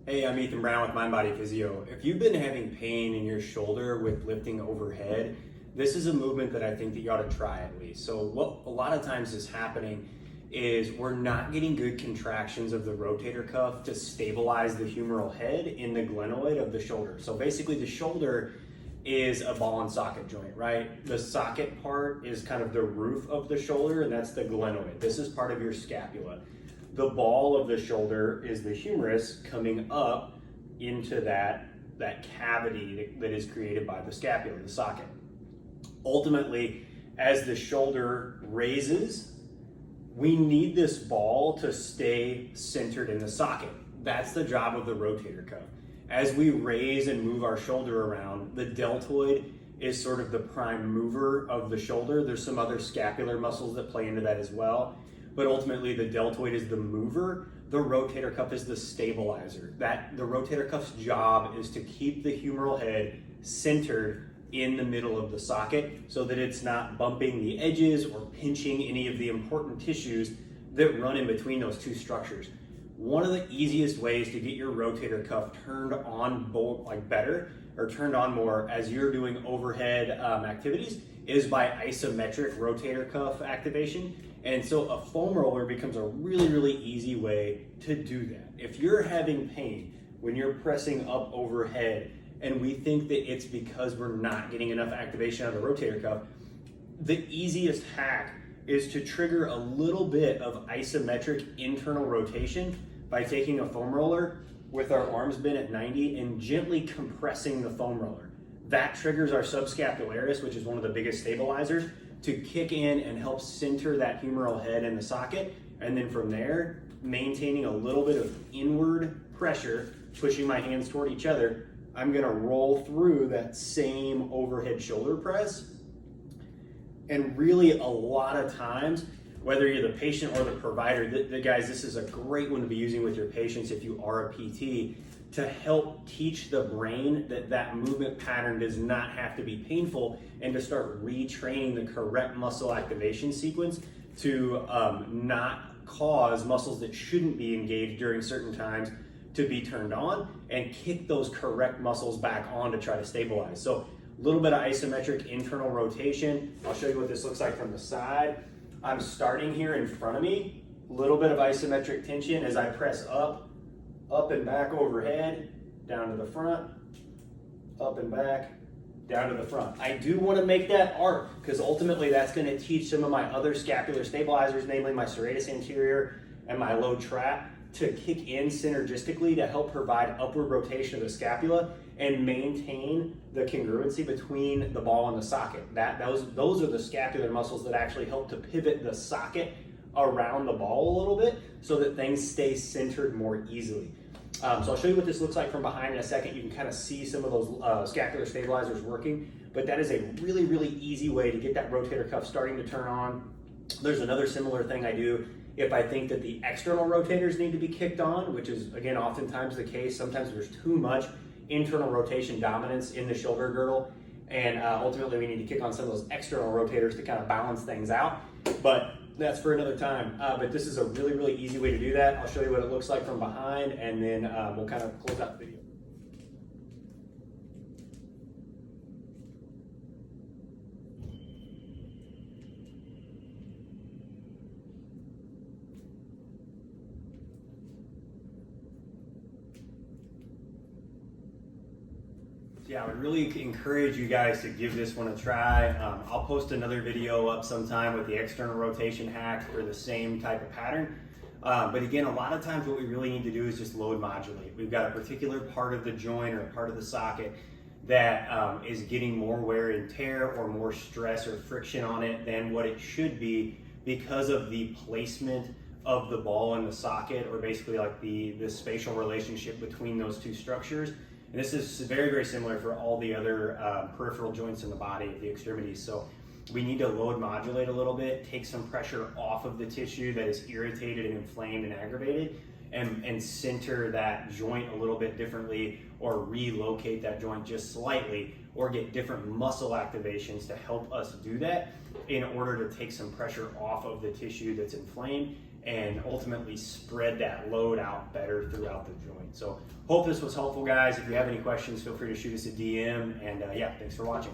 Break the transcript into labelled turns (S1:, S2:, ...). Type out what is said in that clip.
S1: Hey, I'm Ethan Brown with Mind Body Physio. If you've been having pain in your shoulder with lifting overhead, this is a movement that I think that you ought to try at least. So what a lot of times is happening is we're not getting good contractions of the rotator cuff to stabilize the humeral head in the glenoid of the shoulder. So basically the shoulder is a ball and socket joint, right? The socket part is kind of the roof of the shoulder, and that's the glenoid. This is part of your scapula. The ball of the shoulder is the humerus coming up into that cavity that is created by the scapula, the socket. Ultimately, as the shoulder raises, we need this ball to stay centered in the socket. That's the job of the rotator cuff. As we raise and move our shoulder around, the deltoid is sort of the prime mover of the shoulder. There's some other scapular muscles that play into that as well. But ultimately the deltoid is the mover, the rotator cuff is the stabilizer. The rotator cuff's job is to keep the humeral head centered in the middle of the socket so that it's not bumping the edges or pinching any of the important tissues that run in between those two structures. One of the easiest ways to get your rotator cuff turned on better or turned on more as you're doing overhead activities is by isometric rotator cuff activation. And so a foam roller becomes a really easy way to do that. If you're having pain when you're pressing up overhead and we think that it's because we're not getting enough activation of the rotator cuff, the easiest hack is to trigger a little bit of isometric internal rotation by taking a foam roller with our arms bent at 90 and gently compressing the foam roller. That triggers our subscapularis, which is one of the biggest stabilizers, to kick in and help center that humeral head in the socket. And then from there, maintaining a little bit of inward pressure, pushing my hands toward each other, I'm gonna roll through that same overhead shoulder press. And really a lot of times, whether you're the patient or the provider, guys, this is a great one to be using with your patients if you are a PT, to help teach the brain that movement pattern does not have to be painful and to start retraining the correct muscle activation sequence to not cause muscles that shouldn't be engaged during certain times to be turned on and kick those correct muscles back on to try to stabilize. So a little bit of isometric internal rotation. I'll show you what this looks like from the side. I'm starting here in front of me, a little bit of isometric tension as I press up and back overhead, down to the front, up and back, down to the front. I do want to make that arc because ultimately that's going to teach some of my other scapular stabilizers, namely my serratus anterior and my low trap, to kick in synergistically to help provide upward rotation of the scapula and maintain the congruency between the ball and the socket. Those are the scapular muscles that actually help to pivot the socket around the ball a little bit so that things stay centered more easily. So I'll show you what this looks like from behind in a second. You can kind of see some of those scapular stabilizers working, but that is a really easy way to get that rotator cuff starting to turn on. There's another similar thing I do if I think that the external rotators need to be kicked on, which is again oftentimes the case. Sometimes there's too much internal rotation dominance in the shoulder girdle, and ultimately we need to kick on some of those external rotators to kind of balance things out. But that's for another time. But this is a really easy way to do that. I'll show you what it looks like from behind, and then we'll kind of close out the video. Yeah, I would really encourage you guys to give this one a try. I'll post another video up sometime with the external rotation hack for the same type of pattern. But again, a lot of times what we really need to do is just load modulate. We've got a particular part of the joint or part of the socket that is getting more wear and tear or more stress or friction on it than what it should be because of the placement of the ball in the socket, or basically like the spatial relationship between those two structures. And this is very similar for all the other peripheral joints in the body, the extremities. So we need to load modulate a little bit, take some pressure off of the tissue that is irritated and inflamed and aggravated, and center that joint a little bit differently, or relocate that joint just slightly, or get different muscle activations to help us do that in order to take some pressure off of the tissue that's inflamed and ultimately spread that load out better throughout the joint. So hope this was helpful, guys. If you have any questions, feel free to shoot us a DM, and yeah, thanks for watching.